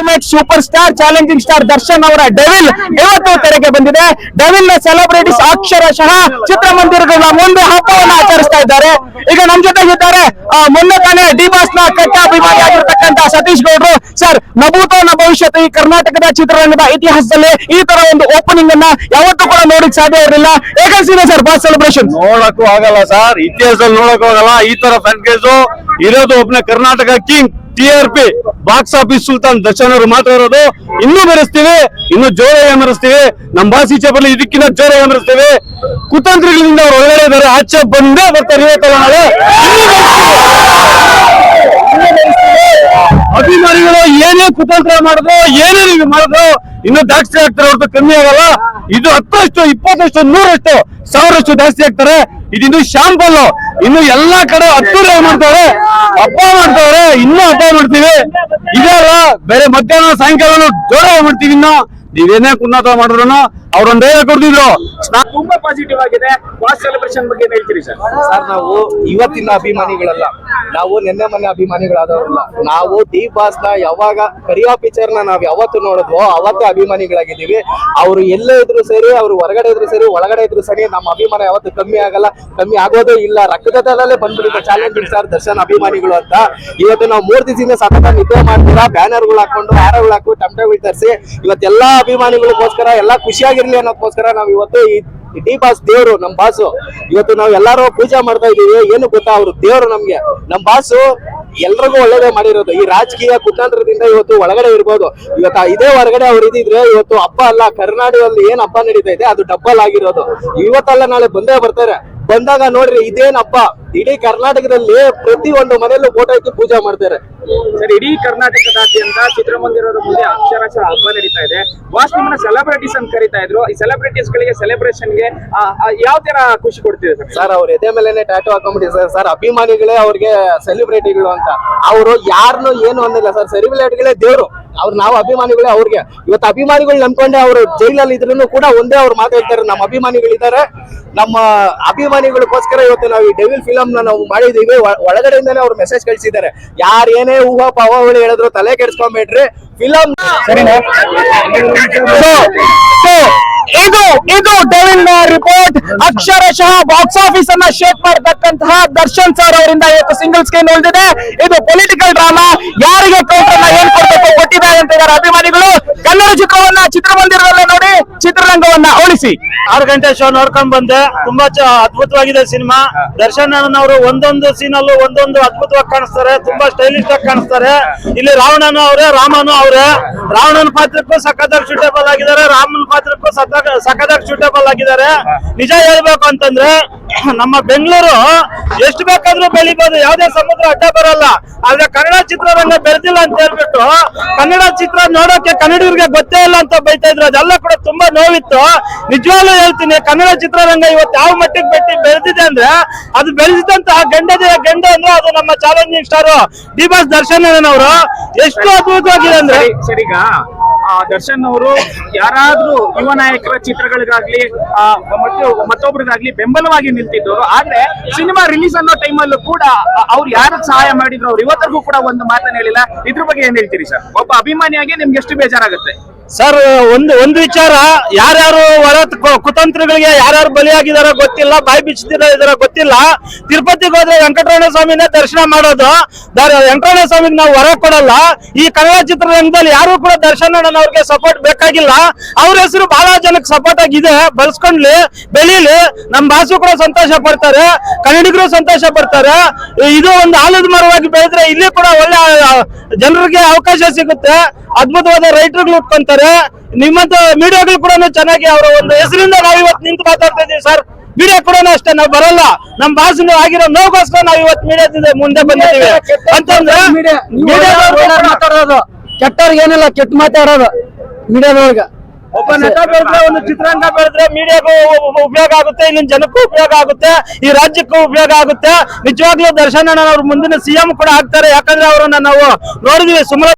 Ultimate super star challenging star Darshan ಅವರ devil ಇವತ್ತು ತೆರೆಗೆ ಬಂದಿದೆ. ಡೆವಿಲ್ ನ ಸೆಲೆಬ್ರಿಟೀಸ್ ಅಕ್ಷರಶಃ ಚಿತ್ರಮಂದಿರಗಳ ಮುಂದೆ ಹಬ್ಬವನ್ನು ಆಚರಿಸ್ತಾ ಇದ್ದಾರೆ. ಈಗ ನಮ್ ಜೊತೆಗಿದ್ದಾರೆ ಮೊನ್ನೆ ತಾನೇ ಡಿ ಬಾಸ್ ನ ಕಟ್ಟ ಅಭಿಮಾನಿ ಆಗಿರ್ತಕ್ಕಂಥ ಸತೀಶ್ ಗೌಡ್ರು. ಸರ್, ನಭೂತೋ ನ ಭವಿಷ್ಯತ್ ಈ ಕರ್ನಾಟಕದ ಚಿತ್ರರಂಗದ ಇತಿಹಾಸದಲ್ಲಿ ಈ ತರ ಒಂದು ಓಪನಿಂಗ್ ಅನ್ನ ಯಾವತ್ತೂ ಕೂಡ ನೋಡಕ್ ಸಾಧ್ಯ ಇರಲಿಲ್ಲ. ಹೇಗನ್ಸಿದೆ ಸರ್ ಬಾಸ್ ಸೆಲೆಬ್ರೇಷನ್? ನೋಡಕ್ಕೂ ಆಗಲ್ಲ ಸರ್, ಇತಿಹಾಸದಲ್ಲಿ ನೋಡಕ್ಕೂ ಆಗಲ್ಲ. ಈ ತರ ಫ್ಯಾನ್ಗೇಜ್ ಇರೋದು ಒಬ್ಬನೇ Karnataka king TRP box office Sultan Darshan ಅವರು ಮಾತ್ರ ಇರೋದು. ಇನ್ನೂ ಮೆರೆಸ್ತೀವಿ, ಇನ್ನು ಜೋರಾಗಿ ಮೆರೆಸ್ತೀವಿ. ನಮ್ ಬಾಸಿ ಚಪ್ಪಲಿ ಇದಕ್ಕಿಂತ ಜೋರಾಗಿ ಮೆರೆಸ್ತೀವಿ. ಕುತಂತ್ರಿಗಳಿಂದ ಅವ್ರು ಒಳಗಡೆ ಇದ್ದಾರೆ, ಆಚೆ ಬಂದೇ ಬರ್ತಾರೆ. ಇವತ್ತಲ್ಲ ನಾಳೆ ಅಭಿಮಾನಿಗಳು ಏನೇ ಕುತಂತ್ರ ಮಾಡಿದ್ರು, ಏನೇ ನೀವು ಮಾಡಿದ್ರು ಇನ್ನು ಜಾಸ್ತಿ ಆಗ್ತಾರೆ ಹೊರತು ಕಮ್ಮಿ ಆಗಲ್ಲ. ಇದು 10 20 100 1000 ಜಾಸ್ತಿ ಆಗ್ತಾರೆ. ಇದಿನ್ನು ಶಾಂಪಲ್. ಇನ್ನು ಎಲ್ಲಾ ಕಡೆ ಅದ್ದೂರಿ ಮಾಡ್ತಾರೆ, ಹಬ್ಬ ಮಾಡ್ತಾವ್ರೆ. ಇನ್ನೂ ಹಬ್ಬ ಮಾಡ್ತೀವಿ. ಇದೆಲ್ಲ ಬೇರೆ ಮಧ್ಯಾಹ್ನ ಸಾಯಂಕಾಲ ಜೋರಾಗಿ ಮಾಡ್ತೀವಿ. ಇನ್ನು ನೀವೇನೇ ಕುನ್ನತ ಮಾಡಿದ್ರು ಅವ್ರೊಂದೇ ಕೊಡ್ತಿದ್ರು. ತುಂಬಾ ಪಾಸಿಟಿವ್ ಆಗಿದೆ. ಬಾಸ್ ಸೆಲೆಬ್ರೇಷನ್ ಬಗ್ಗೆ ಹೇಳ್ತೀರಿ ಸರ್? ಸರ್, ನಾವು ಇವತ್ತಿನ ಅಭಿಮಾನಿಗಳಲ್ಲ, ನಾವು ನಿನ್ನೆ ಮೊನ್ನೆ ಅಭಿಮಾನಿಗಳಾದವರಲ್ಲ. ನಾವು ಡಿ ಬಾಸ್ ನ ಯಾವಾಗ ಕರಿಯಾ ಪಿಕ್ಚರ್ ನ ನಾವ್ ಯಾವತ್ತು ನೋಡಿದ್ವೋ ಅವತ್ತೇ ಅಭಿಮಾನಿಗಳಾಗಿದ್ದೀವಿ. ಅವ್ರು ಎಲ್ಲೇ ಇದ್ರು ಸರಿ, ಅವ್ರು ಹೊರಗಡೆ ಇದ್ರು ಸರಿ, ಒಳಗಡೆ ಇದ್ರು ಸರಿ, ನಮ್ಮ ಅಭಿಮಾನ ಯಾವತ್ತು ಕಮ್ಮಿ ಆಗಲ್ಲ, ಕಮ್ಮಿ ಆಗೋದೇ ಇಲ್ಲ. ರಕ್ತದಲ್ಲೇ ಬಂದ್ಬಿಟ್ಟಿದೆ ಚಾಲೆಂಜಿಂಗ್ ಸ್ಟಾರ್ ದರ್ಶನ್ ಅಭಿಮಾನಿಗಳು ಅಂತ. ಇವತ್ತು ನಾವು 3 ದಿವಸದಿಂದ ಸತತ ನಿದ್ದೆ ಮಾಡ್ತೀರಾ, ಬ್ಯಾನರ್ಗಳು ಹಾಕೊಂಡು, ಹಾರಗಳು ಹಾಕು, ಟಮಟಗಳು ತರಿಸಿ ಇವತ್ತೆಲ್ಲಾ ಅಭಿಮಾನಿಗಳಿಗೋಸ್ಕರ ಎಲ್ಲಾ ಖುಷಿಯಾಗಿರ್ಲಿ ಅನ್ನೋದಕ್ಕೋಸ್ಕರ ನಾವು ಇವತ್ತು ಈ ಡಿ ಬಾಸ್ ದೇವ್ರು, ನಮ್ ಬಾಸು. ಇವತ್ತು ನಾವ್ ಎಲ್ಲಾರು ಪೂಜೆ ಮಾಡ್ತಾ ಇದೀವಿ. ಏನು ಗೊತ್ತಾ, ಅವ್ರು ದೇವ್ರು ನಮ್ಗೆ. ನಮ್ ಬಾಸು ಎಲ್ರಿಗೂ ಒಳ್ಳೇದೇ ಮಾಡಿರೋದು. ಈ ರಾಜಕೀಯ ಕುತಂತ್ರದಿಂದ ಇವತ್ತು ಒಳಗಡೆ ಇರ್ಬೋದು. ಇವತ್ತು ಇದೇ ಹೊರಗಡೆ ಅವ್ರು ಇದಿದ್ರೆ ಇವತ್ತು ಹಬ್ಬ ಅಲ್ಲ. ಕರ್ನಾಟಕದಲ್ಲಿ ಏನ್ ಹಬ್ಬ ನಡೀತಾ ಇದೆ ಅದು ಡಬ್ಬಲ್ ಆಗಿರೋದು. ಇವತ್ತಲ್ಲ ನಾಳೆ ಬಂದೇ ಬರ್ತಾರೆ. ಬಂದಾಗ ನೋಡ್ರಿ ಇದೇನ್ ಹಬ್ಬ. ಇಡೀ ಕರ್ನಾಟಕದಲ್ಲಿ ಪ್ರತಿ ಒಂದು ಮನೆಯಲ್ಲೂ ಫೋಟೋ ಇಟ್ಟು ಪೂಜೆ ಮಾಡ್ತಾರೆ. ಸರ್, ಇಡೀ ಕರ್ನಾಟಕದಾದ್ಯಂತ ಚಿತ್ರಮಂದಿರದ ಮುಂದೆ ಅಕ್ಷರಶಃ ಹಬ್ಬ ನಡೀತಾ ಇದೆ. ಬಾಸ್ ನಿಮ್ಮನ್ನ ಸೆಲೆಬ್ರಿಟೀಸ್ ಅಂತ ಕರೀತಾ ಇದ್ರು. ಈ ಸೆಲೆಬ್ರಿಟೀಸ್ ಗಳಿಗೆ ಸೆಲೆಬ್ರೇಷನ್ಗೆ ಯಾವ ತರ ಖುಷಿ ಕೊಡ್ತಿದೆ ಸರ್? ಸರ್, ಅವ್ರ ಎದೆ ಮೇಲೆನೆ ಟ್ಯಾಟೂ ಹಾಕೊಂಡ್ಬಿಟ್ಟಿದ್ದಾರೆ ಸರ್. ಅಭಿಮಾನಿಗಳೇ ಅವ್ರಿಗೆ ಸೆಲೆಬ್ರಿಟಿಗಳು ಅಂತ. ಅವರು ಯಾರನ್ನು ಏನು ಅನ್ನಿಲ್ಲ ಸರ್. ಸೆಲೆಬ್ರಿಟಿಗಳೇ ದೇವ್ರು. ನಾವು ಅಭಿಮಾನಿಗಳೇ ಅವ್ರಿಗೆ. ಇವತ್ತು ಅಭಿಮಾನಿಗಳು ನಂಬ್ಕೊಂಡೆ ಅವರು ಜೈಲಲ್ಲಿ ಇದ್ರು ಕೂಡ ಒಂದೇ ಅವ್ರು ಮಾತಾಡ್ತಾರೆ. ನಮ್ಮ ಅಭಿಮಾನಿಗಳಿದ್ದಾರೆ. ನಮ್ಮ ಅಭಿಮಾನಿಗಳಿಗೋಸ್ಕರ ಇವತ್ತು ನಾವು ಈ ಡೆವಿಲ್ ಫಿಲಮ್ ನಾವು ಮಾಡಿದೀವಿ. ಒಳಗಡೆಯಿಂದಾನೆ ಅವ್ರು ಮೆಸೇಜ್ ಕಳಿಸಿದ್ದಾರೆ. ಯಾರು ಏನೇ ಊಹಾಪೋಹಗಳು ಹೇಳಿದ್ರು ತಲೆ ಕೆಡಿಸ್ಕೊಂಡ್ಬಿಟ್ರಿ. ಫಿಲಂ ಸರಿನಾ? ಇದು ಡೆವಿಲ್ ರಿಪೋರ್ಟ್. ಅಕ್ಷರಶಃ ಬಾಕ್ಸ್ ಆಫೀಸ್ ಅನ್ನ ಶೇಕ್ ಮಾಡತಕ್ಕಂತಹ ದರ್ಶನ್ ಸರ್ ಅವರಿಂದ ಇವತ್ತು ಸಿಂಗಲ್ ಸ್ಕ್ರೀನ್ ಉಳಿದಿದೆ. ಇದು ಪೊಲಿಟಿಕಲ್ ಡ್ರಾಮಾ. ಯಾರಿಗೆ ಕೌಂಟರ್ನ ಏನ್ ಕೊಡ್ಬೇಕು ಕೊಟ್ಟಿದ್ದಾರೆ ಅಂತ ಇದ್ದಾರೆ ಅಭಿಮಾನಿಗಳು. ಕನ್ನಡ ಚಿತ್ರವನ್ನ ಚಿತ್ರಮಂದಿರದಲ್ಲೇ ನೋಡಿ, ಚಿತ್ರರಂಗವನ್ನ ಉಳಿಸಿ. 6 ಗಂಟೆ ಶೋ ನೋಡ್ಕೊಂಡ್ ಬಂದೆ. ತುಂಬಾ ಅದ್ಭುತವಾಗಿದೆ ಸಿನಿಮಾ. ದರ್ಶನ್ ಅವರು ಒಂದೊಂದು ಸೀನ್ ಅಲ್ಲೂ ಒಂದೊಂದು ಅದ್ಭುತವಾಗಿ ಕಾಣಿಸ್ತಾರೆ. ತುಂಬಾ ಸ್ಟೈಲಿಶ್ ಆಗಿ ಕಾಣಿಸ್ತಾರೆ. ಇಲ್ಲಿ ರಾವಣನು ಅವರೇ, ರಾಮನು ಅವರೇ. ರಾವಣನ ಪಾತ್ರಕ್ಕೂ ಸಖತ್ತಾಗಿ ಸೂಟೇಬಲ್ ಆಗಿದ್ದಾರೆ, ರಾಮನ ಪಾತ್ರಕ್ಕೂ ಸಖತ್ತಾಗಿ ಸೂಟೇಬಲ್ ಆಗಿದ್ದಾರೆ. ನಿಜ ಹೇಳ್ಬೇಕು ಅಂತಂದ್ರೆ ನಮ್ಮ ಬೆಂಗಳೂರು ಎಷ್ಟು ಬೇಕಾದ್ರೂ ಬೆಳಿಬಹುದು, ಯಾವ್ದೇ ಸಮುದ್ರ ಅಡ್ಡ ಬರಲ್ಲ. ಆದ್ರೆ ಕನ್ನಡ ಚಿತ್ರರಂಗ ಬೆಳೆದಿಲ್ಲ ಅಂತ ಹೇಳ್ಬಿಟ್ಟು ಕನ್ನಡ ಚಿತ್ರ ನೋಡೋಕೆ ಕನ್ನಡಿಗರಿಗೆ ಗೊತ್ತೇ ಇಲ್ಲ ಅಂತ ಬೈತಾ ಇದ್ರು. ಅದೆಲ್ಲ ಕೂಡ ತುಂಬಾ ನೋವಿತ್ತು. ನಿಜವಾಗ್ಲೂ ಹೇಳ್ತೀನಿ, ಕನ್ನಡ ಚಿತ್ರರಂಗ ಇವತ್ತು ಯಾವ ಮಟ್ಟಿಗೆ ಬೆಳೆದಿದೆ ಅಂದ್ರೆ ಅದು ಬೆಳೆಸಿದಂತಹ ಗಂಡ ಅಂದ್ರೆ ಅದು ನಮ್ಮ challenging star D boss Darshan ಅವರು. ಎಷ್ಟು ಅದ್ಭುತವಾಗಿದೆ ಅಂದ್ರೆ ಸರಿಗ ದರ್ಶನ್ ಅವರು ಯಾರಾದ್ರೂ ಯುವ ನಾಯಕರ ಚಿತ್ರಗಳಿಗಾಗ್ಲಿ ಮತ್ತೊಬ್ರಿಗಾಗ್ಲಿ ಬೆಂಬಲವಾಗಿ ನಿಲ್ತಿದ್ದವರು. ಆದ್ರೆ ಸಿನಿಮಾ ರಿಲೀಸ್ ಅನ್ನೋ ಟೈಮಲ್ಲೂ ಕೂಡ ಅವ್ರು ಯಾರು ಸಹಾಯ ಮಾಡಿದ್ರು ಅವ್ರು ಇವತ್ತಿಗೂ ಕೂಡ ಒಂದು ಮಾತನ್ನ ಹೇಳಿಲ್ಲ. ಇದ್ರ ಬಗ್ಗೆ ಏನ್ ಹೇಳ್ತೀರಿ ಸರ್? ಒಬ್ಬ ಅಭಿಮಾನಿಯಾಗಿ ನಿಮ್ಗೆ ಎಷ್ಟು ಬೇಜಾರಾಗುತ್ತೆ ಸರ್? ಒಂದು ವಿಚಾರ, ಯಾರ್ಯಾರು ಹೊರ ಕುತಂತ್ರಗಳಿಗೆ ಯಾರ್ಯಾರು ಬಲಿಯಾಗಿದಾರೋ ಗೊತ್ತಿಲ್ಲ, ಬಾಯಿ ಬಿಚ್ಚಿದಾರೋ ಗೊತ್ತಿಲ್ಲ. ತಿರುಪತಿಗೆ ಹೋದ್ರೆ ವೆಂಕಟರಮಣ ಸ್ವಾಮಿನೇ ದರ್ಶನ ಮಾಡೋದು. ವೆಂಕಟರಮಣ ಸ್ವಾಮಿಗೆ ನಾವು ಹೊರ ಕೊಡಲ್ಲ. ಈ ಕನ್ನಡ ಚಿತ್ರರಂಗದಲ್ಲಿ ಯಾರು ಕೂಡ ದರ್ಶನ್ ಅವ್ರಿಗೆ ಸಪೋರ್ಟ್ ಬೇಕಾಗಿಲ್ಲ. ಅವ್ರ ಹೆಸರು ಬಹಳ ಜನಕ್ಕೆ ಸಪೋರ್ಟ್ ಆಗಿದೆ. ಬಳಸ್ಕೊಂಡ್ಲಿ, ಬೆಳೀಲಿ. ನಮ್ ಬಾಸು ಕೂಡ ಸಂತೋಷ ಪಡ್ತಾರೆ, ಕನ್ನಡಿಗರು ಸಂತೋಷ ಪಡ್ತಾರೆ. ಇದು ಒಂದು ಆಲದ ಮರವಾಗಿ ಬೆಳೆದ್ರೆ ಇಲ್ಲಿ ಕೂಡ ಒಳ್ಳೆ ಜನರಿಗೆ ಅವಕಾಶ ಸಿಗುತ್ತೆ. ಅದ್ಭುತವಾದ ರೈಟರ್ಗಳು ಉಟ್ಕೊಂತಾರೆ. ನಿಮ್ಮಂತ ಮೀಡಿಯಾಗಳು ಕೂಡ ಚೆನ್ನಾಗಿ ಅವರ ಒಂದು ಹೆಸರಿಂದ ನಾವು ಇವತ್ತು ನಿಂತು ಮಾತಾಡ್ತಾ ಇದೀವಿ ಸರ್. ಮೀಡಿಯಾ ಕೂಡ ಅಷ್ಟೇ, ನಾವು ಬರಲ್ಲ. ನಮ್ ಬಾಸ್ ಆಗಿರೋ ನೋವುಗೋಸ್ಕರ ನಾವು ಇವತ್ತು ಮೀಡಿಯಾದಿಂದ ಮುಂದೆ ಬಂದಿದ್ದೀವಿ ಅಂತಂದ್ರೆ ಮಾತಾಡೋದು ಕೆಟ್ಟವ್ರಿಗೆ ಏನಿಲ್ಲ, ಕೆಟ್ಟ ಮಾತಾಡೋದು ಮೀಡಿಯಾದೊಳಗ. ಒಬ್ಬ ನಟ ಬೆಳೆದ್ರೆ, ಒಂದು ಚಿತ್ರರಂಗ ಬೆಳೆದ್ರೆ ಮೀಡಿಯಾಗೂ ಉಪಯೋಗ ಆಗುತ್ತೆ, ಇಲ್ಲಿನ ಜನಕ್ಕೂ ಉಪಯೋಗ ಆಗುತ್ತೆ, ಈ ರಾಜ್ಯಕ್ಕೂ ಉಪಯೋಗ ಆಗುತ್ತೆ. ನಿಜವಾಗ್ಲೂ ದರ್ಶನ್ ಅಣ್ಣ ಅವ್ರು ಮುಂದಿನ CM ಕೂಡ ಆಗ್ತಾರೆ. ಯಾಕಂದ್ರೆ ಅವರನ್ನ ನಾವು ನೋಡಿದ್ವಿ. ಸುಮಾರು